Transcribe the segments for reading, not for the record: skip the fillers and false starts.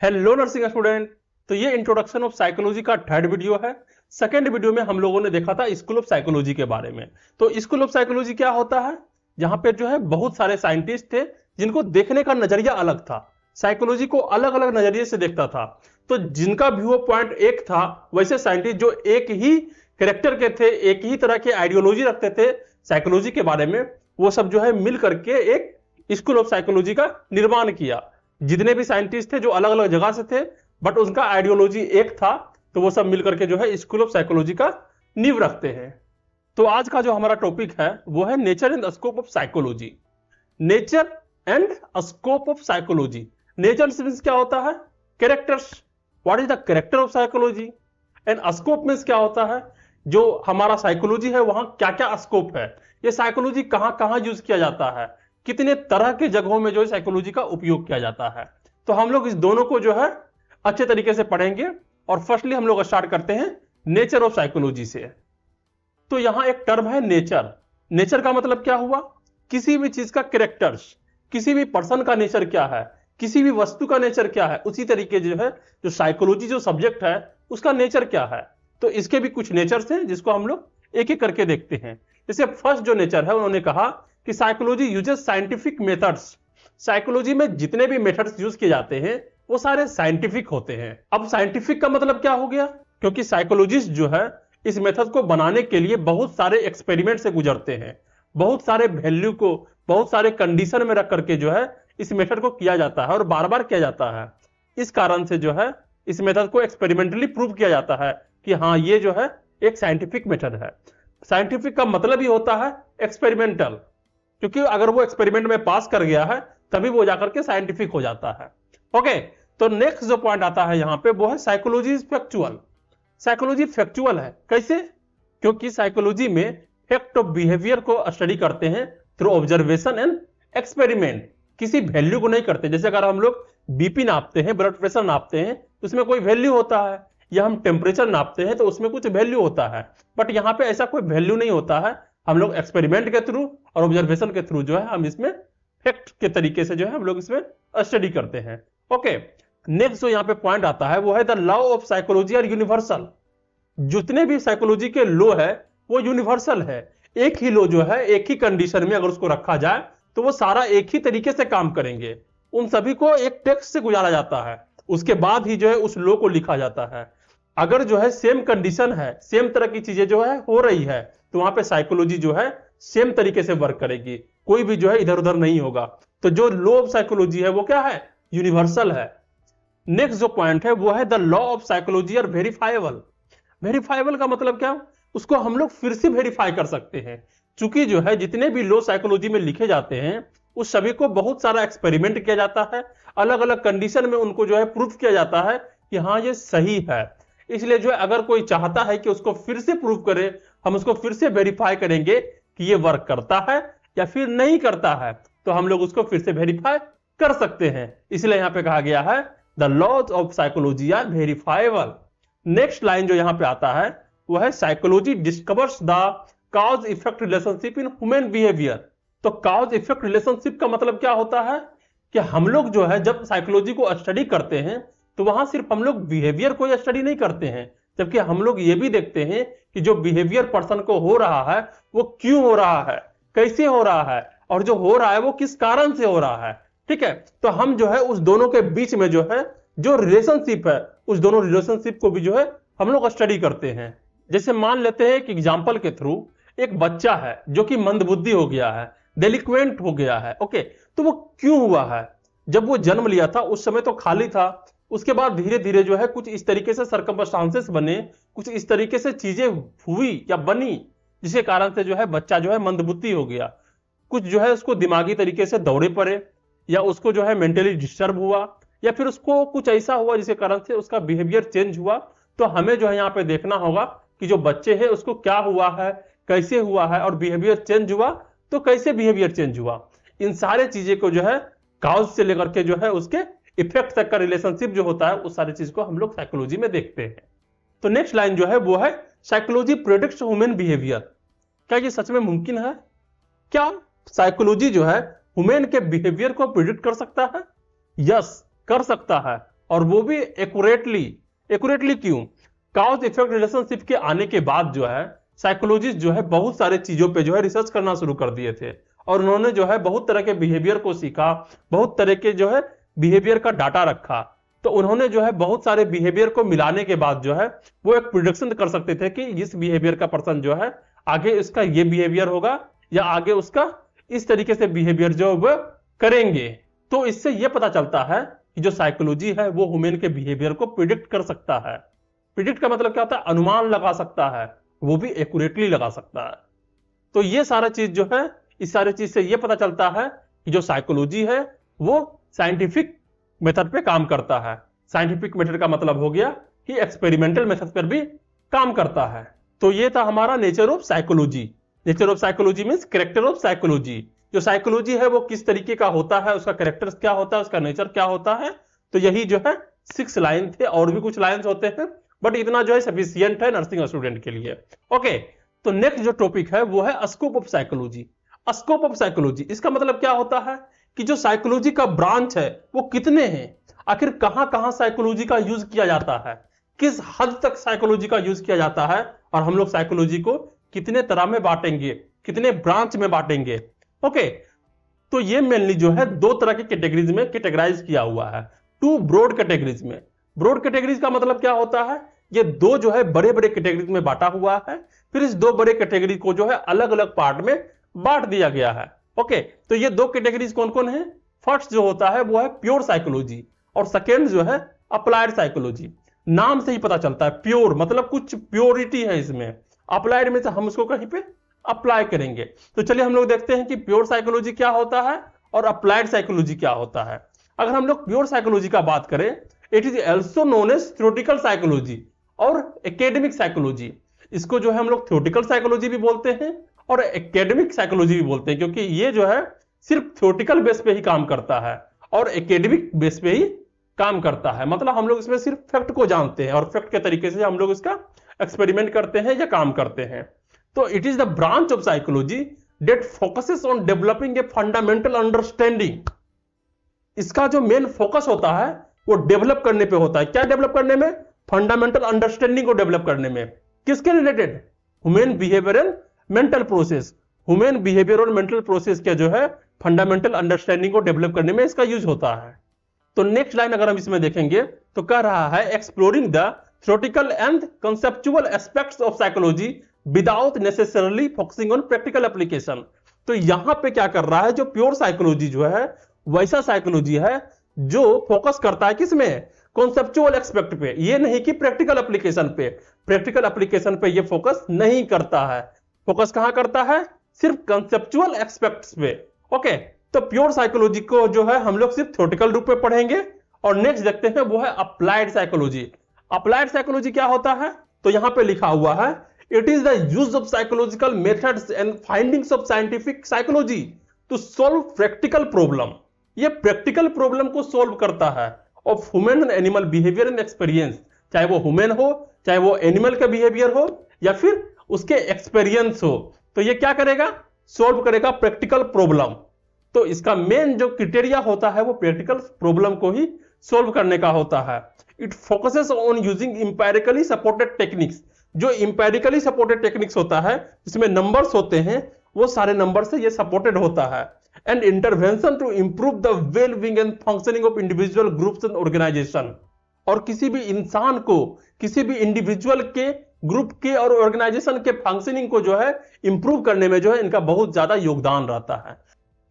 Hello nursing student. तो ये introduction of psychology का थर्ड वीडियो है। सेकंड वीडियो में हम लोगों ने देखा था स्कूल ऑफ साइकोलॉजी के बारे में। तो स्कूल ऑफ साइकोलॉजी क्या होता है? जहां पे जो है बहुत सारे साइंटिस्ट थे जिनको देखने का नजरिया अलग था, साइकोलॉजी को अलग अलग नजरिए से देखता था। तो जिनका व्यू पॉइंट एक था, वैसे साइंटिस्ट जो एक ही कैरेक्टर के थे, एक ही तरह के आइडियोलॉजी रखते थे साइकोलॉजी के बारे में, वो सब जो है मिल करके एक स्कूल ऑफ साइकोलॉजी का निर्माण किया। जितने भी साइंटिस्ट थे जो अलग अलग जगह से थे, बट उनका आइडियोलॉजी एक था, तो वो सब मिलकर के जो है स्कूल ऑफ साइकोलॉजी का नींव रखते हैं। तो आज का जो हमारा टॉपिक है वो है nature and scope of psychology. Nature and scope of psychology. Nature means क्या होता है? Characters. What is the character of psychology? And scope means क्या होता है? जो हमारा साइकोलॉजी है वहां क्या क्या स्कोप है, ये साइकोलॉजी कहां कहां यूज किया जाता है, कितने तरह के जगहों में जो साइकोलॉजी का उपयोग किया जाता है। तो हम लोग इस दोनों को जो है अच्छे तरीके से पढ़ेंगे। और फर्स्टली हम लोग स्टार्ट करते हैं नेचर ऑफ साइकोलॉजी से। तो यहां एक टर्म है नेचर। नेचर का मतलब क्या हुआ? किसी भी चीज का कैरेक्टर्स, किसी भी पर्सन का नेचर क्या है, किसी भी वस्तु का नेचर क्या है, उसी तरीके जो है जो साइकोलॉजी जो सब्जेक्ट है उसका नेचर क्या है। तो इसके भी कुछ नेचर्स हैं जिसको हम लोग एक एक करके देखते हैं। जैसे फर्स्ट जो नेचर है, उन्होंने कहा कि psychology uses scientific methods. Psychology में जितने भी मेथड्स यूज किए जाते हैं वो सारे साइंटिफिक होते हैं। अब साइंटिफिक का मतलब क्या हो गया? क्योंकि साइकोलॉजिस्ट जो है इस मेथड को बनाने के लिए बहुत सारे एक्सपेरिमेंट से गुजरते हैं, बहुत सारे वैल्यू को बहुत सारे कंडीशन में रख करके जो है इस मेथड को किया जाता है और बार बार किया जाता है। इस कारण से जो है इस मेथड को एक्सपेरिमेंटली प्रूव किया जाता है कि हाँ ये जो है एक साइंटिफिक मेथड है। साइंटिफिक का मतलब ही होता है एक्सपेरिमेंटल, क्योंकि अगर वो एक्सपेरिमेंट में पास कर गया है तभी वो जाकर के साइंटिफिक हो जाता है। ओके, तो नेक्स्ट जो पॉइंट आता है यहां पे वो है psychology is factual. Psychology factual है कैसे? क्योंकि साइकोलॉजी में फैक्ट ऑफ बिहेवियर को स्टडी करते हैं थ्रू ऑब्जर्वेशन एंड एक्सपेरिमेंट। किसी वैल्यू को नहीं करते। जैसे अगर हम लोग बीपी नापते हैं, ब्लड प्रेशर नापते हैं, तो उसमें कोई वैल्यू होता है, या हम टेम्परेचर नापते हैं तो उसमें कुछ वैल्यू होता है। बट यहाँ पे ऐसा कोई वैल्यू नहीं होता है। हम लोग एक्सपेरिमेंट के थ्रू और ऑब्जर्वेशन के थ्रू जो है हम इसमें फैक्ट के तरीके से जो है हम लोग इसमें स्टडी करते हैं। ओके, नेक्स्ट जो यहाँ पे पॉइंट आता है वो है the law of psychology are universal. जितने भी साइकोलॉजी के लॉ है वो यूनिवर्सल है। एक ही लॉ जो है एक ही कंडीशन में अगर उसको रखा जाए तो वो सारा एक ही तरीके से काम करेंगे। उन सभी को एक टेक्स्ट से गुजारा जाता है, उसके बाद ही जो है उस लॉ को लिखा जाता है। अगर जो है सेम कंडीशन है, सेम तरह की चीजें जो है हो रही है, तो वहां पे साइकोलॉजी जो है सेम तरीके से वर्क करेगी, कोई भी जो है इधर उधर नहीं होगा। तो जो लॉ ऑफ साइकोलॉजी है वो क्या है? यूनिवर्सल है। नेक्स्ट जो पॉइंट है वो है the law of psychology are verifiable. Verifiable का मतलब क्या? उसको हम लोग फिर से वेरीफाई कर सकते हैं। चूंकि जो है जितने भी लॉ साइकोलॉजी में लिखे जाते हैं उस सभी को बहुत सारा एक्सपेरिमेंट किया जाता है, अलग अलग कंडीशन में उनको जो है प्रूफ किया जाता है कि हाँ ये सही है। इसलिए जो है अगर कोई चाहता है कि उसको फिर से प्रूव करे, हम उसको फिर से वेरीफाई करेंगे कि ये वर्क करता है या फिर नहीं करता है, तो हम लोग उसको फिर से वेरीफाई कर सकते हैं। इसलिए यहां पे कहा गया है the laws of psychology are verifiable. Next line जो यहां पे आता है वो है psychology discovers the cause effect relationship in human behaviour. तो कॉज इफेक्ट रिलेशनशिप का मतलब क्या होता है कि हम लोग जो है जब साइकोलॉजी को स्टडी करते हैं तो वहां सिर्फ हम लोग बिहेवियर को स्टडी नहीं करते हैं, जबकि हम लोग ये भी देखते हैं कि जो बिहेवियर पर्सन को हो रहा है वो क्यों हो रहा है, कैसे हो रहा है, और जो हो रहा है वो किस कारण से हो रहा है। ठीक है, तो हम जो है उस दोनों के बीच में जो है जो रिलेशनशिप है उस दोनों रिलेशनशिप को भी जो है हम लोग स्टडी करते हैं। जैसे मान लेते हैं कि एग्जाम्पल के थ्रू एक बच्चा है जो कि मंदबुद्धि हो गया है, डेलिक्वेंट हो गया है। ओके, तो वो क्यों हुआ है? जब वो जन्म लिया था उस समय तो खाली था, उसके बाद धीरे धीरे जो है कुछ इस तरीके से सर्कमस्टांसेस बने, कुछ इस तरीके से चीजें हुई या बनी जिसके कारण से जो है बच्चा जो है मंदबुद्धि हो गया। कुछ जो है उसको दिमागी तरीके से दौरे पड़े, या उसको जो है मेंटली डिस्टर्ब हुआ, या फिर उसको कुछ ऐसा हुआ जिसके कारण से उसका बिहेवियर चेंज हुआ। तो हमें जो है यहाँ पे देखना होगा कि जो बच्चे हैं उसको क्या हुआ है, कैसे हुआ है, और बिहेवियर चेंज हुआ तो कैसे बिहेवियर चेंज हुआ। इन सारे चीजें को जो है काउज से लेकर के जो है उसके इफेक्ट तक का रिलेशनशिप जो होता है उस सारी चीज को हम लोग साइकोलॉजी में देखते हैं। तो नेक्स्ट लाइन जो है वो है साइकोलॉजी प्रेडिक्ट्स ह्यूमन बिहेवियर। क्या ये सच में मुमकिन है? क्या साइकोलॉजी जो है ह्यूमन के बिहेवियर को प्रिडिक्ट कर सकता है? यस, कर सकता है। और वो भी एक्यूरेटली क्यों? कॉज इफेक्ट रिलेशनशिप के आने के बाद जो है साइकोलॉजिस्ट जो है बहुत सारे चीजों पे जो है रिसर्च करना शुरू कर दिए थे, और उन्होंने जो है बहुत तरह के बिहेवियर को सीखा, बहुत तरह के जो है बिहेवियर का डाटा रखा। तो उन्होंने जो है बहुत सारे बिहेवियर को मिलाने के बाद जो है वो एक प्रिडिक्शन कर सकते थे कि इस बिहेवियर का पर्सन जो है आगे इसका ये बिहेवियर होगा, या आगे उसका इस तरीके से बिहेवियर जो वो करेंगे। तो इससे ये पता चलता है कि जो साइकोलॉजी है वो ह्यूमन के बिहेवियर को प्रिडिक्ट कर सकता है। प्रिडिक्ट का मतलब क्या होता है? अनुमान लगा सकता है, वो भी एक्यूरेटली लगा सकता है। तो ये सारा चीज जो है, इस सारे चीज से ये पता चलता है कि जो साइकोलॉजी है वो साइंटिफिक मेथड पे काम करता है। साइंटिफिक मेथड का मतलब हो गया कि एक्सपेरिमेंटल मेथड पर भी काम करता है। तो ये था हमारा nature of psychology. Nature of psychology means character of psychology. जो साइकोलॉजी है वो किस तरीके का होता है, उसका कैरेक्टर क्या होता है, उसका नेचर क्या होता है। तो यही जो है 6 लाइन थे, और भी कुछ लाइंस होते हैं, बट इतना जो है सफिशियंट है नर्सिंग स्टूडेंट के लिए। ओके, तो नेक्स्ट जो टॉपिक है वो है scope of psychology. Scope of psychology, इसका मतलब क्या होता है कि जो साइकोलॉजी का ब्रांच है वो कितने हैं, आखिर कहां कहां साइकोलॉजी का यूज किया जाता है, किस हद तक साइकोलॉजी का यूज किया जाता है, और हम लोग साइकोलॉजी को कितने तरह में बांटेंगे, कितने ब्रांच में बांटेंगे। ओके, तो ये मेनली जो है 2 तरह की कैटेगरीज में कैटेगराइज किया हुआ है, 2 ब्रॉड कैटेगरीज में। ब्रॉड कैटेगरीज का मतलब क्या होता है? ये 2 जो है बड़े बड़े कैटेगरीज में बांटा हुआ है, फिर इस 2 बड़े कैटेगरी को जो है अलग अलग पार्ट में बांट दिया गया है। ओके, तो ये 2 कैटेगरीज कौन कौन है? फर्स्ट जो होता है वो है प्योर साइकोलॉजी, और सेकेंड जो है अप्लाइड साइकोलॉजी। नाम से ही पता चलता है, प्योर मतलब कुछ प्योरिटी है इसमें, अप्लाइड में से हम उसको कहीं पे अप्लाई करेंगे। तो चलिए हम लोग देखते हैं कि प्योर साइकोलॉजी क्या होता है और अप्लाइड साइकोलॉजी क्या होता है। अगर हम लोग प्योर साइकोलॉजी का बात करें, it is also known as theoretical psychology और एकेडमिक साइकोलॉजी। इसको जो है हम लोग थ्योरेटिकल साइकोलॉजी भी बोलते हैं और एकेडमिक साइकोलॉजी भी बोलते हैं, क्योंकि ये जो है सिर्फ थ्योरेटिकल बेस पे ही काम करता है और एकेडमिक बेस पे ही काम करता है। मतलब हम लोग इसमें सिर्फ फैक्ट को जानते हैं और फैक्ट के तरीके से हम लोग इसका एक्सपेरिमेंट करते हैं या काम करते हैं। तो it is the branch of psychology that focuses on developing a fundamental understanding. इसका जो मेन फोकस होता है वो डेवलप करने पे होता है। क्या डेवलप करने में? फंडामेंटल अंडरस्टैंडिंग को डेवलप करने में। किसके related? Human behaviour and mental process. Human behaviour और मेंटल प्रोसेस का जो है फंडामेंटल अंडरस्टैंडिंग को डेवलप करने में इसका यूज होता है। तो नेक्स्ट लाइन अगर हम इसमें देखेंगे तो कह रहा है exploring the theoretical and conceptual aspects of psychology without necessarily focusing on practical application. तो यहां पे क्या कर रहा है, जो प्योर साइकोलॉजी जो है वैसा साइकोलॉजी है जो फोकस करता है किसमें? कॉन्सेप्चुअल एस्पेक्ट पे, ये नहीं कि प्रैक्टिकल एप्लीकेशन पे। प्रैक्टिकल एप्लीकेशन पे ये फोकस नहीं करता है। फोकस कहां करता है? सिर्फ कॉन्सेप्चुअल एस्पेक्ट्स पे। ओके, तो प्योर साइकोलॉजी को जो है हम लोग सिर्फ थ्योरेटिकल रूप में पढ़ेंगे। और नेक्स्ट देखते हैं वो है अप्लाइड साइकोलॉजी। अप्लाइड साइकोलॉजी क्या होता है? तो यहां पे लिखा हुआ है it is the use of psychological methods and findings of scientific psychology to solve practical problem. ये प्रैक्टिकल प्रॉब्लम को सॉल्व करता है of human and animal behaviour and experience, चाहे वो ह्यूमन हो, चाहे वो एनिमल का बिहेवियर हो, या फिर उसके एक्सपीरियंस हो। तो ये क्या करेगा? सॉल्व करेगा प्रैक्टिकल प्रॉब्लम। तो इसका मेन जो क्राइटेरिया होता है वो प्रैक्टिकल प्रॉब्लम को ही सॉल्व करने का होता है। It focuses on using empirically supported techniques. जो इंपेरिकली सपोर्टेड टेक्निक्स होता है जिसमें नंबर्स होते हैं, वो सारे नंबर से ये सपोर्टेड होता है। And intervention to improve the well being and functioning of individual groups and organisation. और किसी भी इंसान को, किसी भी इंडिविजुअल के, ग्रुप के और ऑर्गेनाइजेशन के फंक्शनिंग को जो है इंप्रूव करने में जो है इनका बहुत ज्यादा योगदान रहता है।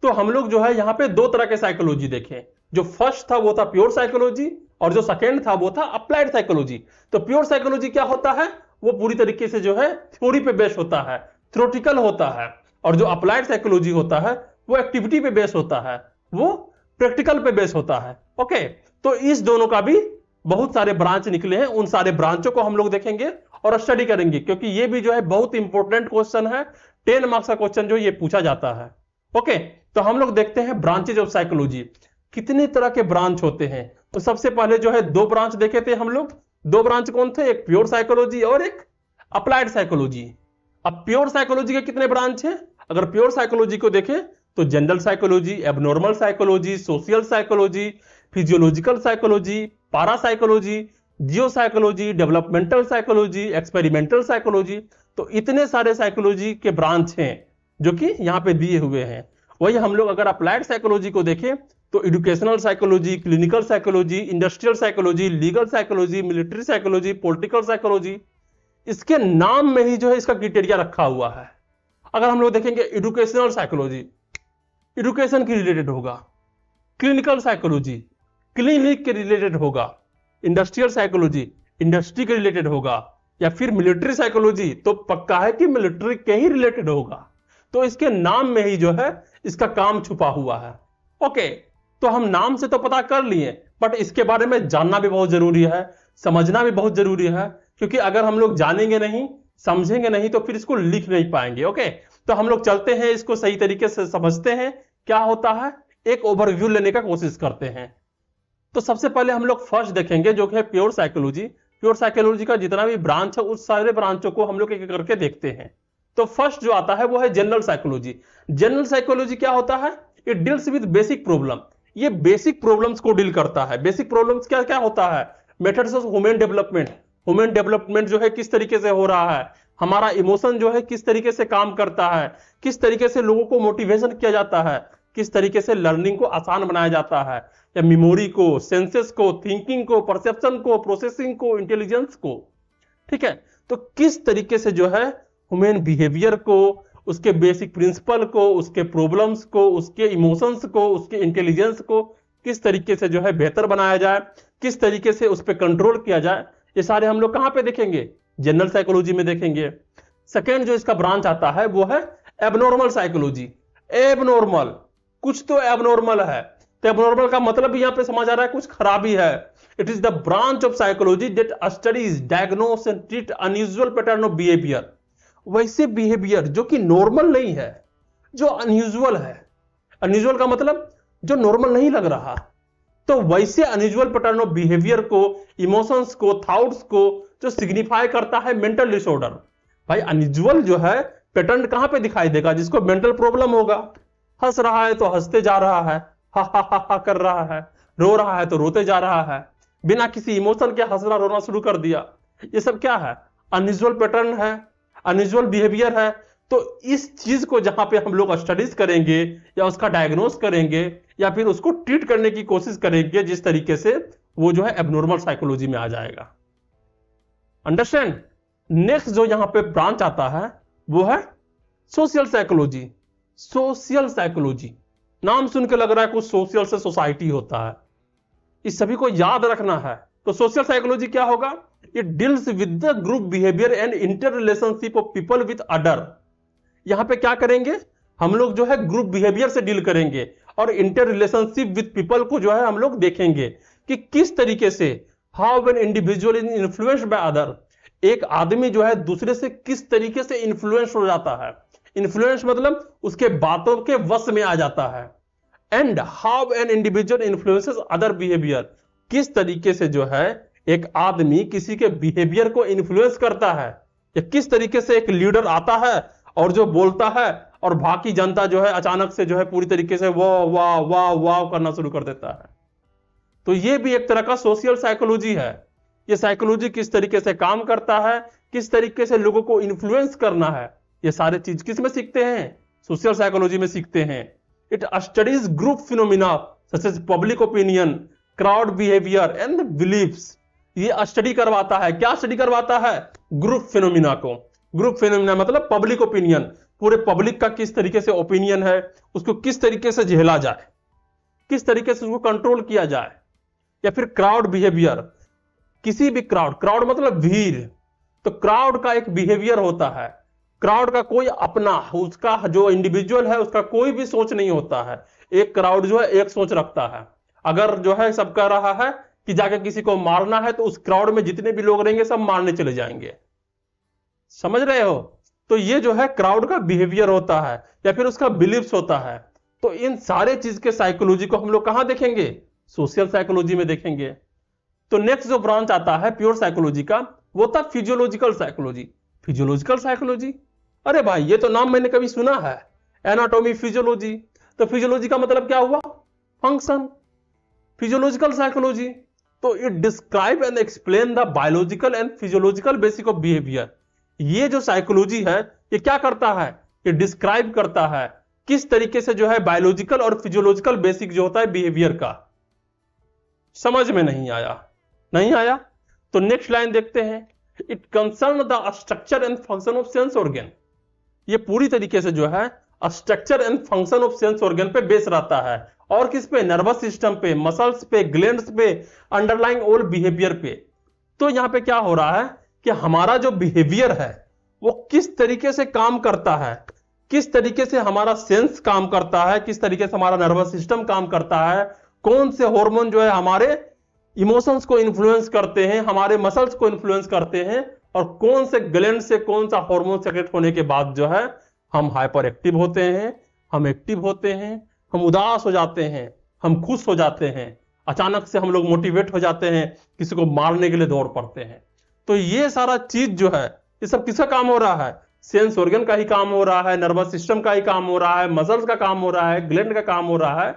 तो हम लोग जो है यहाँ पे 2 तरह के साइकोलॉजी देखें। जो फर्स्ट था वो था प्योर साइकोलॉजी, और जो सेकेंड था वो था अप्लाइड साइकोलॉजी। तो प्योर साइकोलॉजी क्या होता है? वो पूरी तरीके से जो है थ्योरी पे बेस होता है, थ्योरेटिकल होता है। और जो अप्लाइड साइकोलॉजी होता है वो एक्टिविटी पे बेस होता है, वो प्रैक्टिकल पे बेस होता है। ओके, तो इस दोनों का भी बहुत सारे ब्रांच निकले हैं। उन सारे ब्रांचों को हम लोग देखेंगे और स्टडी करेंगे, क्योंकि ये भी जो है बहुत इंपॉर्टेंट क्वेश्चन है। 10 मार्क्स का क्वेश्चन जो ये पूछा जाता है। ओके, तो हम लोग देखते हैं ब्रांचेज ऑफ साइकोलॉजी। कितने तरह के ब्रांच होते हैं? तो सबसे पहले जो है 2 ब्रांच देखे थे हम लोग। 2 ब्रांच कौन थे? एक प्योर साइकोलॉजी और एक अप्लाइड साइकोलॉजी। अब प्योर साइकोलॉजी के कितने ब्रांच हैं? अगर प्योर साइकोलॉजी को देखें तो general psychology, abnormal psychology, social psychology, physiological psychology, parapsychology, geo psychology, developmental psychology, experimental psychology. तो इतने सारे साइकोलॉजी के ब्रांच हैं जो कि यहाँ पे दिए हुए हैं। वही हम लोग अगर अप्लाइड साइकोलॉजी को देखें तो educational psychology, clinical psychology, industrial psychology, legal psychology, military psychology, political psychology, इसके नाम में ही जो है इसका क्राइटेरिया रखा हुआ है। अगर हम लोग देखेंगे एजुकेशनल साइकोलॉजी, एजुकेशन के रिलेटेड होगा, क्लिनिकल साइकोलॉजी क्लिनिक के रिलेटेड होगा, इंडस्ट्रियल साइकोलॉजी इंडस्ट्री के रिलेटेड होगा, या फिर मिलिट्री साइकोलॉजी तो पक्का है कि मिलिट्री के ही रिलेटेड होगा। तो इसके नाम में ही जो है इसका काम छुपा हुआ है। ओके, तो हम नाम से तो पता कर लिए, बट इसके बारे में जानना भी बहुत जरूरी है, समझना भी बहुत जरूरी है, क्योंकि अगर हम लोग जानेंगे नहीं, समझेंगे नहीं तो फिर इसको लिख नहीं पाएंगे। ओके, तो हम लोग चलते हैं, इसको सही तरीके से समझते हैं क्या होता है, एक ओवरव्यू लेने का कोशिश करते हैं। तो सबसे पहले हम लोग फर्स्ट देखेंगे जो कि है प्योर साइकोलॉजी। प्योर साइकोलॉजी का जितना भी ब्रांच है उस सारे ब्रांचों को हम लोग एक एक करके देखते हैं। तो फर्स्ट जो आता है वो है जनरल साइकोलॉजी। जनरल साइकोलॉजी क्या होता है? It deals with basic problem. ये बेसिक प्रॉब्लम्स को डील करता है। बेसिक प्रॉब्लम्स क्या क्या होता है? Methods of human development. Human development जो है किस तरीके से हो रहा है, हमारा इमोशन जो है किस तरीके से काम करता है, किस तरीके से लोगों को मोटिवेशन किया जाता है, किस तरीके से लर्निंग को आसान बनाया जाता है, या मेमोरी को, सेंसेस को, थिंकिंग को, परसेप्शन को, प्रोसेसिंग को, इंटेलिजेंस को। ठीक है, तो किस तरीके से जो है ह्यूमन बिहेवियर को, उसके बेसिक प्रिंसिपल को, उसके प्रॉब्लम्स को, उसके इमोशंस को, उसके इंटेलिजेंस को किस तरीके से जो है बेहतर बनाया जाए, किस तरीके से उस पर कंट्रोल किया जाए, ये सारे हम लोग कहां पे देखेंगे? जनरल साइकोलॉजी में देखेंगे। सेकेंड जो इसका ब्रांच आता है वो है एबनॉर्मल साइकोलॉजी। एबनॉर्मल, कुछ तो एबनॉर्मल है, तो एबनॉर्मल का मतलब यहां पे समझ आ रहा है कुछ खराबी है। It is the branch of psychology that studies, diagnose and treat unusual pattern of behaviour. वैसे बिहेवियर जो कि नॉर्मल नहीं है, जो अनयूजुअल है। अनयूजुअल का मतलब जो नॉर्मल नहीं लग रहा, तो वैसे अनयूजुअल पैटर्न ऑफ बिहेवियर को, इमोशंस को, थॉट्स को जो सिग्निफाई करता है मेंटल डिसऑर्डर। भाई अनयूजुअल जो है पैटर्न कहां पे दिखाई देगा? जिसको मेंटल प्रॉब्लम होगा। हंस रहा है तो हंसते जा रहा है, हा हा हा हा कर रहा है, रो रहा है तो रोते जा रहा है, बिना किसी इमोशन के हंसना रोना शुरू कर दिया। ये सब क्या है? अनयूजुअल पैटर्न है, अनयूजुअल बिहेवियर है। तो इस चीज को जहां पे हम लोग स्टडीज करेंगे या उसका डायग्नोस करेंगे या फिर उसको ट्रीट करने की कोशिश करेंगे, जिस तरीके से वो जो है एबनॉर्मल साइकोलॉजी में आ जाएगा। अंडरस्टैंड? नेक्स्ट जो यहां पे ब्रांच आता है वो है सोशल साइकोलॉजी। सोशल साइकोलॉजी, नाम सुन के लग रहा है कुछ सोशल से सोसाइटी होता है, इस सभी को याद रखना है। तो सोशल साइकोलॉजी क्या होगा? It deals with the group behaviour and inter relationship of people with other. यहां पे क्या करेंगे हम लोग? जो है ग्रुप बिहेवियर से डील करेंगे और इंटर रिलेशनशिप विद पीपल को जो है हम लोग देखेंगे कि किस तरीके से, how an individual is influenced by other. एक आदमी जो है दूसरे से किस तरीके से इन्फ्लुएंस हो जाता है। इन्फ्लुएंस मतलब उसके बातों के वश में आ जाता है। And how an individual influences other behaviour, किस तरीके से जो है एक आदमी किसी के बिहेवियर को इन्फ्लुएंस करता है, या किस तरीके से एक लीडर आता है और जो बोलता है और बाकी जनता जो है अचानक से जो है पूरी तरीके से वाह वाह वाह वाह करना शुरू कर देता है। तो ये भी एक तरह का सोशल साइकोलॉजी है। ये साइकोलॉजी किस तरीके से काम करता है, किस तरीके से लोगों को इन्फ्लुएंस करना है, ये सारे चीज किस में सीखते हैं? सोशल साइकोलॉजी में सीखते हैं। It studies group phenomena such as public opinion, crowd behaviour and beliefs. ये स्टडी करवाता है। क्या स्टडी करवाता है? ग्रुप फिनोमिना को। ग्रुप फिनोमिना मतलब पब्लिक ओपिनियन, पूरे पब्लिक का किस तरीके से ओपिनियन है, उसको किस तरीके से झेला जाए, किस तरीके से उसको कंट्रोल किया जाए। या फिर क्राउड बिहेवियर, किसी भी क्राउड, क्राउड मतलब भीड़, तो क्राउड का एक बिहेवियर होता है। क्राउड का कोई अपना, उसका जो इंडिविजुअल है उसका कोई भी सोच नहीं होता है। एक क्राउड जो है एक सोच रखता है। अगर जो है सब कह रहा है कि जाके किसी को मारना है तो उस क्राउड में जितने भी लोग रहेंगे सब मारने चले जाएंगे। समझ रहे हो? तो ये जो है क्राउड का बिहेवियर होता है या फिर उसका बिलीफ्स होता है। तो इन सारे चीज के साइकोलॉजी को हम लोग कहां देखेंगे? सोशल साइकोलॉजी में देखेंगे। तो नेक्स्ट जो ब्रांच आता है प्योर साइकोलॉजी का वो था फिजियोलॉजिकल साइकोलॉजी। फिजियोलॉजिकल साइकोलॉजी, अरे भाई ये तो नाम मैंने कभी सुना है, एनाटॉमी फिजियोलॉजी। तो फिजियोलॉजी का मतलब क्या हुआ? फंक्शन। फिजियोलॉजिकल साइकोलॉजी, तो it describe and explain the biological and physiological basic of behaviour. ये जो साइकोलॉजी है ये क्या करता है, ये डिस्क्राइब करता है किस तरीके से जो है बायोलॉजिकल और फिजियोलॉजिकल बेसिक जो होता है बिहेवियर का। समझ में नहीं आया? नहीं आया तो नेक्स्ट लाइन देखते हैं। It concern the structure and function of sense organ. ये पूरी तरीके से जो है structure and function of sense organ पे बेस रहता है, और किस पे, नर्वस सिस्टम पे, मसल्स पे, ग्लैंड्स पे, अंडरलाइंग ऑल बिहेवियर पे। तो यहां पे क्या हो रहा है कि हमारा जो बिहेवियर है वो किस तरीके से काम करता है, किस तरीके से हमारा सेंस काम करता है, किस तरीके से हमारा नर्वस सिस्टम काम करता है, कौन से हार्मोन जो है हमारे इमोशंस को इन्फ्लुएंस करते हैं, हमारे मसल्स को इन्फ्लुएंस करते हैं, और कौन से ग्लैंड से कौन सा हार्मोन सेक्रेट होने के बाद जो है हम हाइपर एक्टिव होते हैं, हम एक्टिव होते हैं, हम उदास हो जाते हैं, हम खुश हो जाते हैं, अचानक से हम लोग मोटिवेट हो जाते हैं, किसी को मारने के लिए दौड़ पड़ते हैं। तो ये सारा चीज जो है ये सब किसका काम हो रहा है, सेंस ऑर्गन का ही काम हो रहा है, नर्वस सिस्टम का ही काम हो रहा है, मसल्स का काम हो रहा है, ग्लैंड का काम हो रहा है।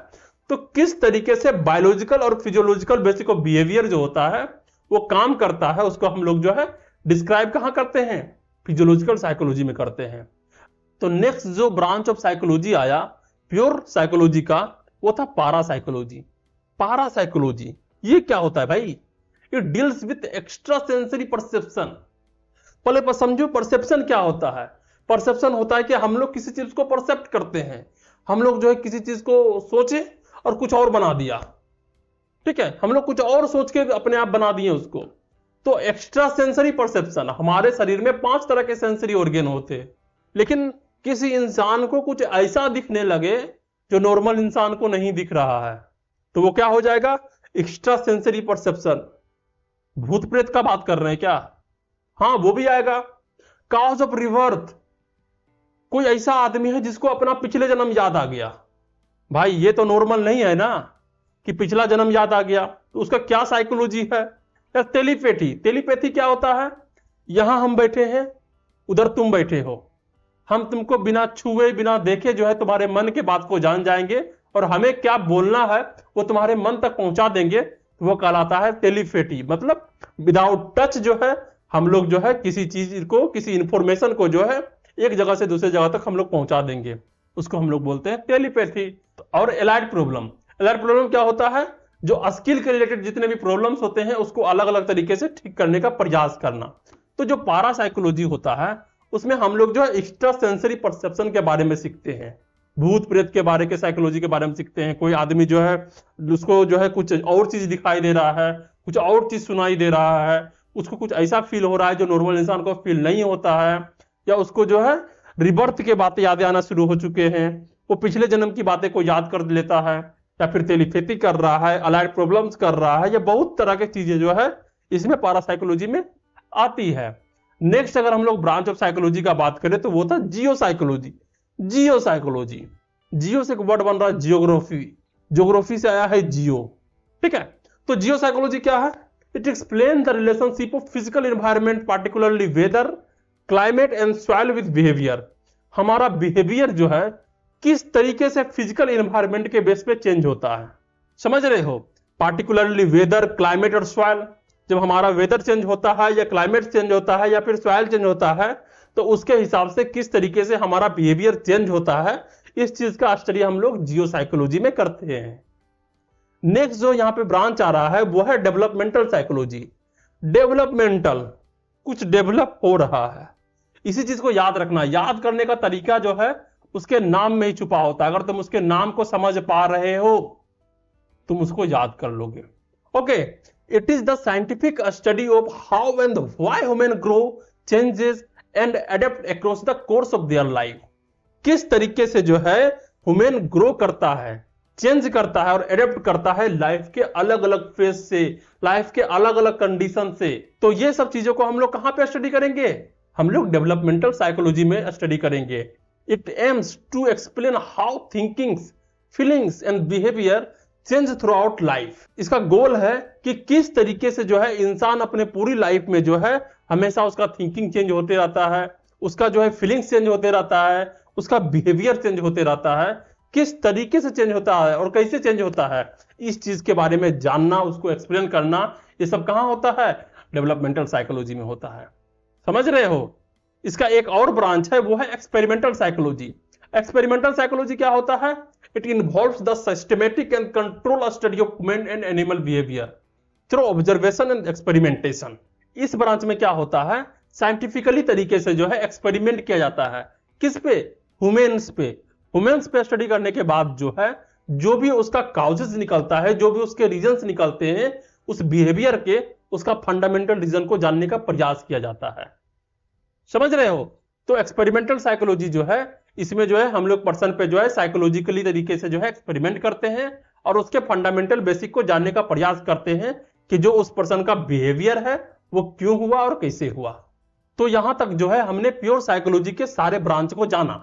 तो किस तरीके से बायोलॉजिकल और फिजियोलॉजिकल बेसिक ऑफ बिहेवियर जो होता है वो काम करता है, उसको हम लोग जो है डिस्क्राइब कहां करते हैं, फिजियोलॉजिकल साइकोलॉजी में करते हैं। तो नेक्स्ट जो ब्रांच ऑफ साइकोलॉजी आया प्योर साइकोलॉजी का, वो था पारा साइकोलॉजी। पारा साइकोलॉजी ये क्या होता है भाई, it deals with extra sensory perception. पहले समझो परसेप्शन क्या होता है। परसेप्शन होता है कि हम लोग किसी चीज को परसेप्ट करते हैं, हम लोग जो है किसी चीज को सोचे और कुछ और बना दिया, ठीक है, हम लोग कुछ और सोच के अपने आप बना दिए उसको। तो एक्स्ट्रा सेंसरी परसेप्शन, हमारे शरीर में 5 तरह के सेंसरी ऑर्गन होते हैं, लेकिन किसी इंसान को कुछ ऐसा दिखने लगे जो नॉर्मल इंसान को नहीं दिख रहा है, तो वो क्या हो जाएगा, एक्स्ट्रा सेंसरी परसेप्शन। भूत प्रेत का बात कर रहे हैं क्या, हाँ वो भी आएगा। कॉज ऑफ रिवर्थ, कोई ऐसा आदमी है जिसको अपना पिछले जन्म याद आ गया। भाई ये तो नॉर्मल नहीं है ना कि पिछला जन्म याद आ गया, तो उसका क्या साइकोलॉजी है। या टेलीपैथी, टेलीपैथी क्या होता है, यहां हम बैठे हैं, उधर तुम बैठे हो, हम तुमको बिना छुए बिना देखे जो है तुम्हारे मन के बात को जान जाएंगे, और हमें क्या बोलना है वो तुम्हारे मन तक पहुंचा देंगे, तो वो कहलाता है टेलीपैथी। मतलब विदाउट टच जो है हम लोग जो है किसी चीज को, किसी इंफॉर्मेशन को जो है एक जगह से दूसरी जगह तक हम लोग पहुंचा देंगे, उसको हम लोग बोलते हैं टेलीपैथी। और एलाइड प्रॉब्लम, एलाइड प्रॉब्लम क्या होता है, जो स्किल के रिलेटेड जितने भी प्रॉब्लम्स होते हैं उसको अलग अलग तरीके से ठीक करने का प्रयास करना। तो जो पारा साइकोलॉजी होता है उसमें हम लोग जो है एक्स्ट्रा सेंसरी परसेप्शन के बारे में सीखते हैं, भूत प्रेत के बारे के साइकोलॉजी के बारे में सीखते हैं। कोई आदमी जो है उसको जो है कुछ और चीज दिखाई दे रहा है, कुछ और चीज सुनाई दे रहा है, उसको कुछ ऐसा फील हो रहा है जो नॉर्मल इंसान को फील नहीं होता है, या उसको जो है रिबर्थ के बातें यादें आना शुरू हो चुके हैं, वो पिछले जन्म की बातें को याद कर लेता है, या फिर टेलीपैथी कर रहा है, अलाइड प्रॉब्लम्स कर रहा है, या बहुत तरह की चीजें जो है इसमें पारासाइकोलॉजी में आती है। नेक्स्ट अगर हम लोग ब्रांच ऑफ साइकोलॉजी का बात करें तो वो था जियो साइकोलॉजी। जियो साइकोलॉजी, जियो से एक वर्ड बन रहा है जियोग्राफी, ज्योग्राफी से आया है जियो, ठीक है। तो जियो साइकोलॉजी क्या है, it explain the relationship of physical environment particularly weather, climate and soil with behaviour. हमारा बिहेवियर जो है किस तरीके से फिजिकल एनवायरनमेंट के बेस पे चेंज होता है, समझ रहे हो, पार्टिकुलरली वेदर, क्लाइमेट और सॉइल। जब हमारा वेदर चेंज होता है या क्लाइमेट चेंज होता है या फिर सॉइल चेंज होता है तो उसके हिसाब से किस तरीके से हमारा बिहेवियर चेंज होता है, इस चीज का स्टडी हम लोग जियो साइकोलॉजी में करते हैं। नेक्स्ट जो यहां पे ब्रांच आ रहा है वो है डेवलपमेंटल साइकोलॉजी। डेवलपमेंटल, कुछ डेवलप हो रहा है, इसी चीज को याद रखना। याद करने का तरीका जो है उसके नाम में ही छुपा होता है। अगर तुम उसके नाम को समझ पा रहे हो तुम उसको याद कर लोगे। Okay, it is the scientific study of how and why human grow, changes and adapt across the course of their life. किस तरीके से जो है ह्यूमन ग्रो करता है, चेंज करता है और एडेप्ट करता है लाइफ के अलग अलग फेज से, लाइफ के अलग अलग कंडीशन से। तो ये सब चीजों को हम लोग कहां पे स्टडी करेंगे, हम लोग डेवलपमेंटल साइकोलॉजी में स्टडी करेंगे। It aims to explain how thinkings, feelings and behaviour change throughout life. इसका गोल है कि किस तरीके से जो है इंसान अपने पूरी लाइफ में जो है हमेशा उसका थिंकिंग चेंज होते रहता है, उसका जो है फीलिंग्स चेंज होते रहता है, उसका बिहेवियर चेंज होते रहता है। किस तरीके से चेंज होता है और कैसे चेंज होता है, इस चीज के बारे में जानना, उसको एक्सप्लेन करना, ये सब कहां होता है, डेवलपमेंटल साइकोलॉजी में होता है। समझ रहे हो। इसका एक और ब्रांच है, वो है एक्सपेरिमेंटल साइकोलॉजी। एक्सपेरिमेंटल साइकोलॉजी क्या होता है, it involves the systematic and control study of human and animal behaviour through observation and experimentation. इस ब्रांच में क्या होता है, साइंटिफिकली तरीके से जो है एक्सपेरिमेंट किया जाता है, किस पे, ह्यूमंस पे। ह्यूमंस पे स्टडी करने के बाद जो है, जो भी उसका काउजेस निकलता है, जो भी उसके रीजंस निकलते हैं उस बिहेवियर के, उसका फंडामेंटल रीजन को जानने का प्रयास किया जाता है। समझ रहे हो। तो एक्सपेरिमेंटल साइकोलॉजी जो है, इसमें जो है हम लोग पर्सन पे जो है साइकोलॉजिकली तरीके से जो है एक्सपेरिमेंट करते हैं और उसके फंडामेंटल बेसिक को जानने का प्रयास करते हैं कि जो उस पर्सन का बिहेवियर है वो क्यों हुआ और कैसे हुआ। तो यहां तक जो है हमने प्योर साइकोलॉजी के सारे ब्रांच को जाना।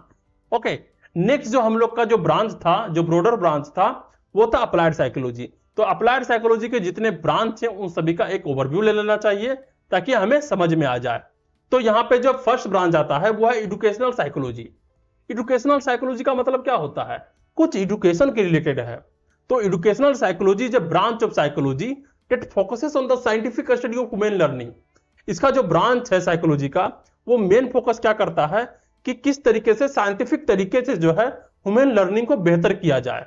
ओके, नेक्स्ट जो हम लोग का जो ब्रांच था, जो ब्रॉडर ब्रांच था, वो था अप्लाइड साइकोलॉजी। तो अप्लाइड साइकोलॉजी के जितने ब्रांच हैं उन सभी का एक ओवरव्यू ले लेना चाहिए ताकि हमें समझ में आ जाए। तो यहां पे जो फर्स्ट ब्रांच आता है वो है एजुकेशनल साइकोलॉजी। एजुकेशनल साइकोलॉजी का मतलब क्या होता है, कुछ एजुकेशन के रिलेटेड है। तो educational psychology is a branch of psychology that focuses on the scientific study of human learning. इसका जो ब्रांच है साइकोलॉजी का, वो मेन फोकस क्या करता है कि किस तरीके से साइंटिफिक तरीके से जो है ह्यूमन लर्निंग को बेहतर किया जाए,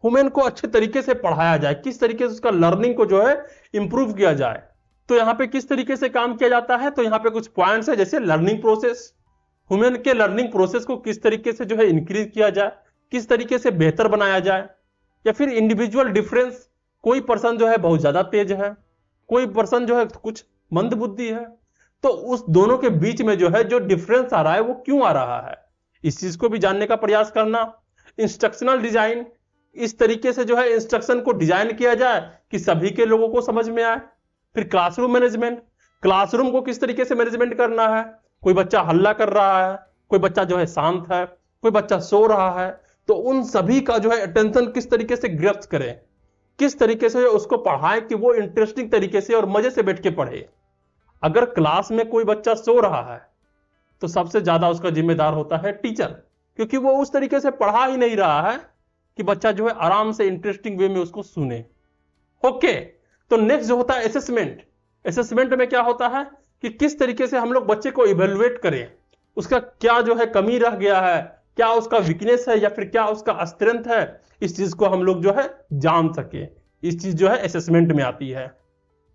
ह्यूमन को अच्छे तरीके से पढ़ाया जाए, किस तरीके से उसका लर्निंग को जो है इंप्रूव किया जाए। तो यहाँ पे किस तरीके से काम किया जाता है, तो यहाँ पे कुछ पॉइंट्स है, जैसे लर्निंग प्रोसेस, ह्यूमन के लर्निंग प्रोसेस को किस तरीके से जो है इंक्रीज किया जाए, किस तरीके से बेहतर बनाया जाए। या फिर इंडिविजुअल डिफरेंस, कोई पर्सन जो है बहुत ज्यादा तेज है, कोई पर्सन जो है कुछ मंद बुद्धि है, तो उस दोनों के बीच में जो है जो डिफरेंस आ रहा है वो क्यों आ रहा है, इस चीज को भी जानने का प्रयास करना। इंस्ट्रक्शनल डिजाइन, इस तरीके से जो है इंस्ट्रक्शन को डिजाइन किया जाए कि सभी के लोगों को समझ में आए। फिर क्लासरूम मैनेजमेंट, क्लासरूम को किस तरीके से मैनेजमेंट करना है, कोई बच्चा हल्ला कर रहा है, कोई बच्चा जो है शांत है, कोई बच्चा सो रहा है, तो उन सभी का जो है अटेंशन किस तरीके से ग्रस्त करें, किस तरीके से उसको पढ़ाएं कि वो इंटरेस्टिंग तरीके से और मजे से बैठ के पढ़े। अगर क्लास में कोई बच्चा सो रहा है तो सबसे ज्यादा उसका जिम्मेदार होता है टीचर, क्योंकि वो उस तरीके से पढ़ा ही नहीं रहा है कि बच्चा जो है आराम से इंटरेस्टिंग वे में उसको सुने। ओके, तो नेक्स्ट जो होता है असेसमेंट। असेसमेंट में क्या होता है कि किस तरीके से हम लोग बच्चे को इवेल्युएट करें, उसका क्या जो है कमी रह गया है, क्या उसका वीकनेस है या फिर क्या उसका स्ट्रेंथ है, इस चीज को हम लोग जो है जान सके। इस चीज जो है असेसमेंट में आती है।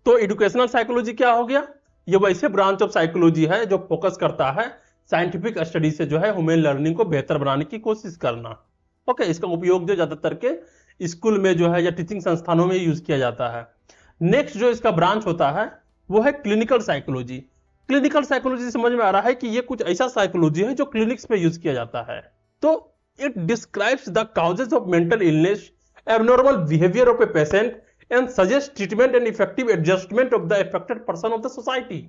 तो एजुकेशनल साइकोलॉजी क्या हो गया, ये वैसे ब्रांच ऑफ साइकोलॉजी है जो फोकस करता है साइंटिफिक स्टडी से जो है ह्यूमन लर्निंग को बेहतर बनाने की कोशिश करना। ओके, इसका उपयोग जो ज्यादातर के स्कूल में जो है या टीचिंग संस्थानों में यूज किया जाता है। नेक्स्ट जो इसका ब्रांच होता है वो है क्लिनिकल साइकोलॉजी। क्लिनिकल साइकोलॉजी समझ में आ रहा है कि ये कुछ ऐसा साइकोलॉजी है जो क्लिनिक्स पे यूज किया जाता है। तो it describes the causes of mental illness, abnormal behaviour of a patient and suggest treatment and effective adjustment of the affected person of the society।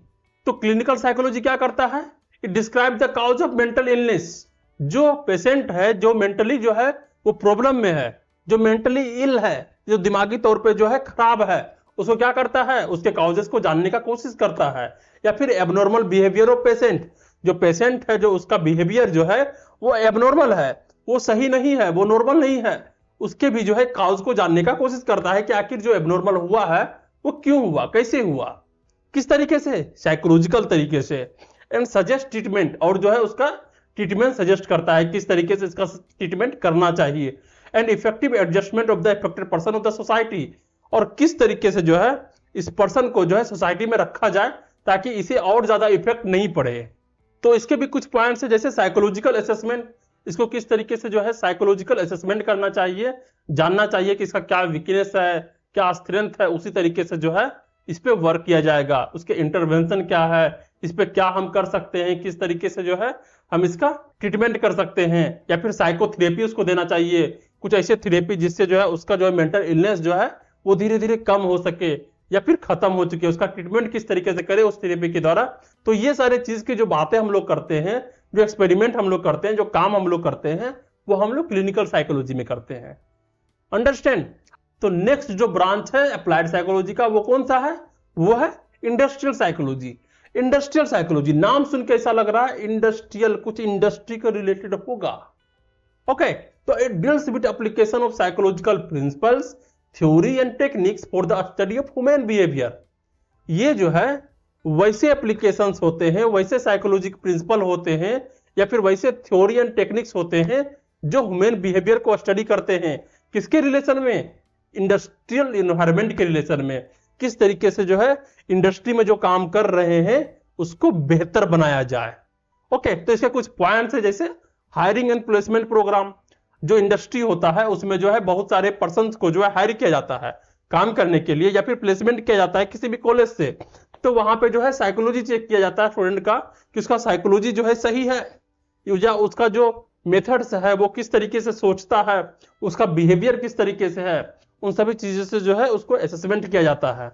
तो क्लिनिकल साइकोलॉजी क्या करता है, it describe the cause of mental illness. जो patient है, जो mentally जो है वो प्रॉब्लम में है, जो मेंटली इल है, जो दिमागी तौर पे जो है खराब है, उसको क्या करता है, उसके काउजेस को जानने का कोशिश करता है। या फिर एबनॉर्मल बिहेवियर ऑफ पेशेंट, जो पेशेंट है जो उसका बिहेवियर जो है वो एबनॉर्मल है, वो सही नहीं है, वो नॉर्मल नहीं है, उसके भी जो है काउज को जानने का कोशिश करता है कि आखिर जो एबनॉर्मल हुआ है वो क्यों हुआ, कैसे हुआ, किस तरीके से, साइकोलॉजिकल तरीके से। एंड सजेस्ट ट्रीटमेंट, और जो है उसका ट्रीटमेंट सजेस्ट करता है किस तरीके से इसका ट्रीटमेंट करना चाहिए। And effective adjustment of the affected person of the society, और किस तरीके से जो है इस पर्सन को जो है सोसाइटी में रखा जाए ताकि इसे और ज्यादा इफेक्ट नहीं पड़े। तो इसके भी कुछ पॉइंट्स है, जैसे साइकोलॉजिकल असेसमेंट, इसको किस तरीके से जो है साइकोलॉजिकल असेसमेंट करना चाहिए, जानना चाहिए कि इसका क्या वीकनेस है, क्या स्ट्रेंथ है, उसी तरीके से जो है इस पे वर्क किया जाएगा। उसके इंटरवेंशन क्या है, इस पे क्या हम कर सकते हैं, किस तरीके से जो है हम इसका ट्रीटमेंट कर सकते हैं। या फिर साइकोथेरेपी उसको देना चाहिए, कुछ ऐसे थेरेपी जिससे जो है उसका जो है मेंटल इलनेस जो है वो धीरे धीरे कम हो सके या फिर खत्म हो चुके, उसका ट्रीटमेंट किस तरीके से करें उस थेरेपी के द्वारा। तो ये सारे चीज की जो बातें हम लोग करते हैं, जो एक्सपेरिमेंट हम लोग करते हैं, जो काम हम लोग करते हैं, वो हम लोग क्लिनिकल साइकोलॉजी में करते हैं। अंडरस्टैंड। तो नेक्स्ट जो ब्रांच है अप्लाइड साइकोलॉजी का, वो कौन सा है, वो है इंडस्ट्रियल साइकोलॉजी। इंडस्ट्रियल साइकोलॉजी, नाम सुन के ऐसा लग रहा है इंडस्ट्रियल, कुछ इंडस्ट्री के रिलेटेड होगा। ओके, तो it deals with application of psychological principles, theory and techniques for the study of human behaviour. ये जो है वैसे एप्लीकेशंस होते हैं, वैसे साइकोलॉजिकल प्रिंसिपल होते हैं, या फिर वैसे थ्योरी एंड टेक्निक्स होते हैं जो ह्यूमन बिहेवियर को स्टडी करते हैं। किसके रिलेशन में? इंडस्ट्रियल इन्वायरमेंट के रिलेशन में। किस तरीके से जो है इंडस्ट्री में जो काम कर रहे हैं उसको बेहतर बनाया जाए। ओके, तो इसके कुछ पॉइंट्स है, जैसे हायरिंग एंड प्लेसमेंट प्रोग्राम। जो इंडस्ट्री होता है उसमें जो है बहुत सारे पर्सन्स को जो है हायर किया जाता है काम करने के लिए, या फिर प्लेसमेंट किया जाता है किसी भी कॉलेज से, तो वहां पे जो है साइकोलॉजी चेक किया जाता है स्टूडेंट का कि उसका साइकोलॉजी जो है सही है, या उसका जो मेथड्स है वो किस तरीके से सोचता है, उसका बिहेवियर किस तरीके से है, उन सभी चीजों से जो है उसको असेसमेंट किया जाता है।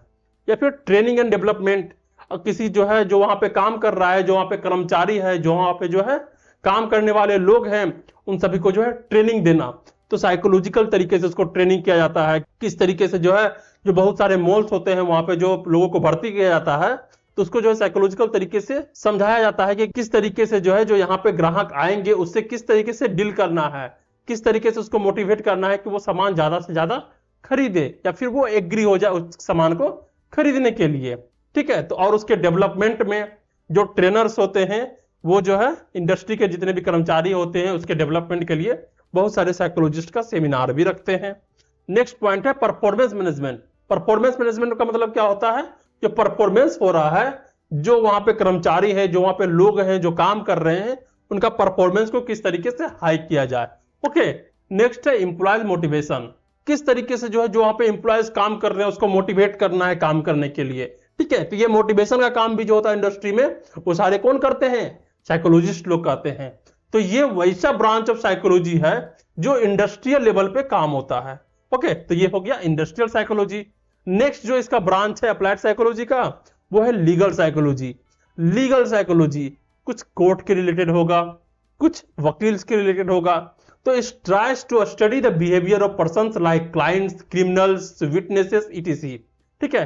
या फिर ट्रेनिंग एंड डेवलपमेंट, किसी जो है जो वहां पे काम कर रहा है, जो वहां पे कर्मचारी है, जो वहां पे जो है काम करने वाले लोग हैं, उन सभी को जो है ट्रेनिंग देना। तो साइकोलॉजिकल तरीके से उसको ट्रेनिंग किया जाता है। किस तरीके से जो है जो बहुत सारे मॉल्स होते हैं वहां पे जो लोगों को भर्ती किया जाता है, तो उसको जो है साइकोलॉजिकल तरीके से समझाया जाता है कि किस तरीके से जो है जो यहाँ पे ग्राहक आएंगे उससे किस तरीके से डील करना है, किस तरीके से उसको मोटिवेट करना है कि वो सामान ज्यादा से ज्यादा खरीदे, या फिर वो एग्री हो जाए उस सामान को खरीदने के लिए। ठीक है, तो और उसके डेवलपमेंट में जो ट्रेनर्स होते हैं वो जो है इंडस्ट्री के जितने भी कर्मचारी होते हैं उसके डेवलपमेंट के लिए बहुत सारे साइकोलॉजिस्ट का सेमिनार भी रखते हैं। नेक्स्ट पॉइंट है परफॉर्मेंस मैनेजमेंट। परफॉर्मेंस मैनेजमेंट का मतलब क्या होता है? जो परफॉर्मेंस हो रहा है, जो वहां पे कर्मचारी है, जो वहां पे लोग हैं जो काम कर रहे हैं, उनका परफॉर्मेंस को किस तरीके से हाई किया जाए। ओके, नेक्स्ट है एम्प्लॉयज मोटिवेशन। किस तरीके से जो है जो वहां पे एम्प्लॉयज काम कर रहे हैं उसको मोटिवेट करना है काम करने के लिए। ठीक है, तो ये मोटिवेशन का काम भी जो होता है इंडस्ट्री में वो सारे कौन करते हैं? साइकोलॉजिस्ट लोग करते हैं। तो ये वैसा ब्रांच ऑफ साइकोलॉजी है जो इंडस्ट्रियल लेवल पे काम होता है। ओके, तो ये हो गया इंडस्ट्रियल साइकोलॉजी। नेक्स्ट जो इसका ब्रांच है अप्लाइड साइकोलॉजी का वो है लीगल साइकोलॉजी। लीगल साइकोलॉजी कुछ कोर्ट के रिलेटेड होगा, कुछ वकील के रिलेटेड होगा। तो it tries to study the behaviour of persons like clients, criminals, witnesses etc. ठीक है,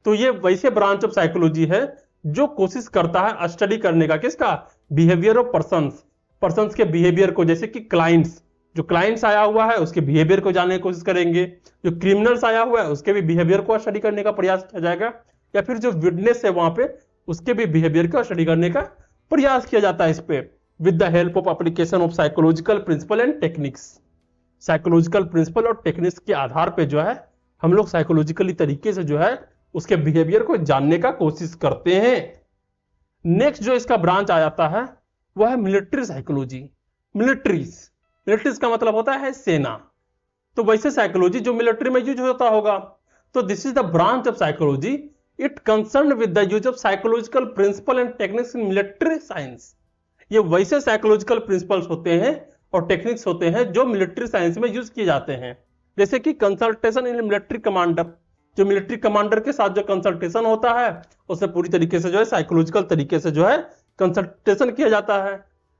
तो ये वैसे ब्रांच ऑफ साइकोलॉजी है जो कोशिश करता है स्टडी करने का, किसका? बिहेवियर ऑफ पर्संस, पर्संस के बिहेवियर को। जैसे कि क्लाइंट्स, जो क्लाइंट्स आया हुआ है उसके बिहेवियर को जानने की कोशिश करेंगे, जो क्रिमिनल्स आया हुआ है उसके भी बिहेवियर को स्टडी करने का प्रयास किया जाएगा, या फिर जो विटनेस है वहां पे उसके भी बिहेवियर को स्टडी करने का प्रयास किया जाता है इस पे, with the help of application of psychological principle and techniques. Psychological principle और टेक्निक्स के आधार पे जो है हम लोग साइकोलॉजिकली तरीके से जो है उसके बिहेवियर को जानने का कोशिश करते हैं। नेक्स्ट जो इसका ब्रांच आ जाता है वह है मिलिट्री साइकोलॉजी। मिलिट्रीज का मतलब होता है सेना। तो वैसे साइकोलॉजी जो मिलिट्री में यूज होता होगा, तो this is the branch of psychology. It concern with the use of psychological principle and techniques in military science. ये वैसे साइकोलॉजिकल प्रिंसिपल्स होते हैं और टेक्निक्स होते हैं जो मिलिट्री साइंस में यूज किए जाते हैं। जैसे कि कंसल्टेशन इन मिलिट्री कमांडर, जो मिलिट्री कमांडर के साथ जो कंसल्टेशन होता है उससे पूरी तरीके से जो है साइकोलॉजिकल तरीके से जो है कंसल्टेशन किया जाता है।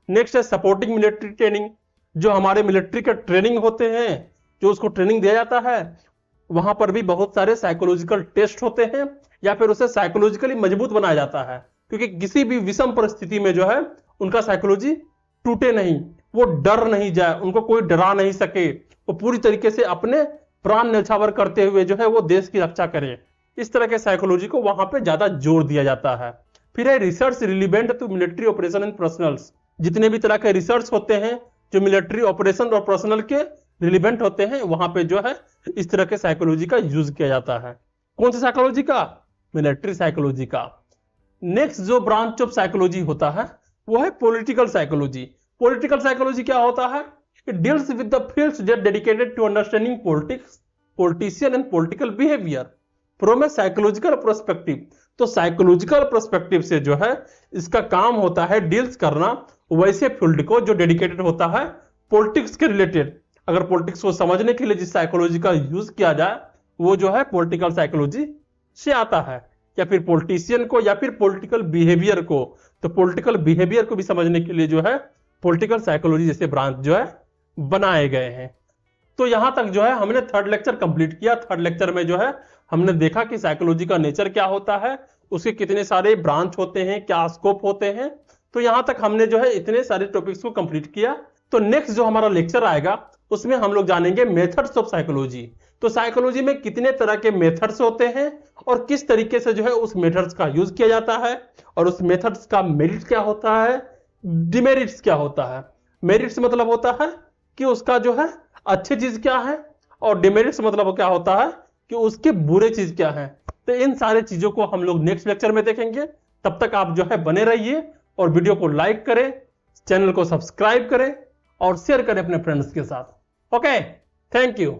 नेक्स्ट है सपोर्टिंग मिलिट्री ट्रेनिंग। जो हमारे मिलिट्री के ट्रेनिंग होते हैं, जो उसको ट्रेनिंग दिया जाता है, वहां पर भी बहुत सारे साइकोलॉजिकल टेस्ट होते हैं, या फिर उसे साइकोलॉजिकली मजबूत बनाया जाता है, क्योंकि किसी भी विषम परिस्थिति में जो है उनका साइकोलॉजी टूटे नहीं, वो डर नहीं जाए, उनको कोई डरा नहीं सके, वो पूरी तरीके से अपने प्राण न्यौछावर करते हुए जो है वो देश की रक्षा करे। इस तरह के साइकोलॉजी को वहां पे ज्यादा जोर दिया जाता है। फिर है research relevant to military operation and personnels. जितने भी तरह के रिसर्च होते हैं जो मिलिट्री ऑपरेशन और पर्सनल के रिलेवेंट होते हैं, वहां पे जो है इस तरह के साइकोलॉजी का यूज किया जाता है। कौन सी साइकोलॉजी का? मिलिट्री साइकोलॉजी का। नेक्स्ट जो ब्रांच ऑफ साइकोलॉजी होता है वो है पॉलिटिकल साइकोलॉजी। पॉलिटिकल साइकोलॉजी क्या होता है? It deals with the fields that dedicated to understanding politics, politician and political behaviour from a psychological perspective. तो साइकोलॉजिकल पर्सपेक्टिव से जो है इसका काम होता है डील्स करना वैसे फील्ड को जो डेडिकेटेड होता है पॉलिटिक्स के रिलेटेड। अगर पॉलिटिक्स को समझने के लिए जिस साइकोलॉजी का यूज किया जाए वो जो है पॉलिटिकल साइकोलॉजी से आता है, या फिर पॉलिटिशियन को, या फिर पॉलिटिकल बिहेवियर को। तो पॉलिटिकल बिहेवियर को भी समझने के लिए जो है पॉलिटिकल साइकोलॉजी जैसे ब्रांच जो है बनाए गए हैं। तो यहां तक जो है हमने थर्ड लेक्चर कंप्लीट किया। थर्ड लेक्चर में जो है हमने देखा कि साइकोलॉजी का नेचर क्या होता है, उसके कितने सारे ब्रांच होते हैं, क्या स्कोप होते हैं। तो यहां तक हमने जो है इतने सारे टॉपिक्स को कंप्लीट किया। तो नेक्स्ट जो हमारा लेक्चर आएगा उसमें हम लोग जानेंगे मेथड्स ऑफ साइकोलॉजी। तो साइकोलॉजी में कितने तरह के मेथड्स होते हैं और किस तरीके से जो है उस मेथड्स का यूज किया जाता है, और उस मेथड्स का मेरिट क्या होता है, डिमेरिट्स क्या होता है। मेरिट्स मतलब होता है कि उसका जो है अच्छी चीज क्या है, और डिमेरिट्स मतलब क्या होता है कि उसके बुरे चीज क्या है। तो इन सारे चीजों को हम लोग नेक्स्ट लेक्चर में देखेंगे। तब तक आप जो है बने रहिए और वीडियो को लाइक करें, चैनल को सब्सक्राइब करें और शेयर करें अपने फ्रेंड्स के साथ। Okay, thank you.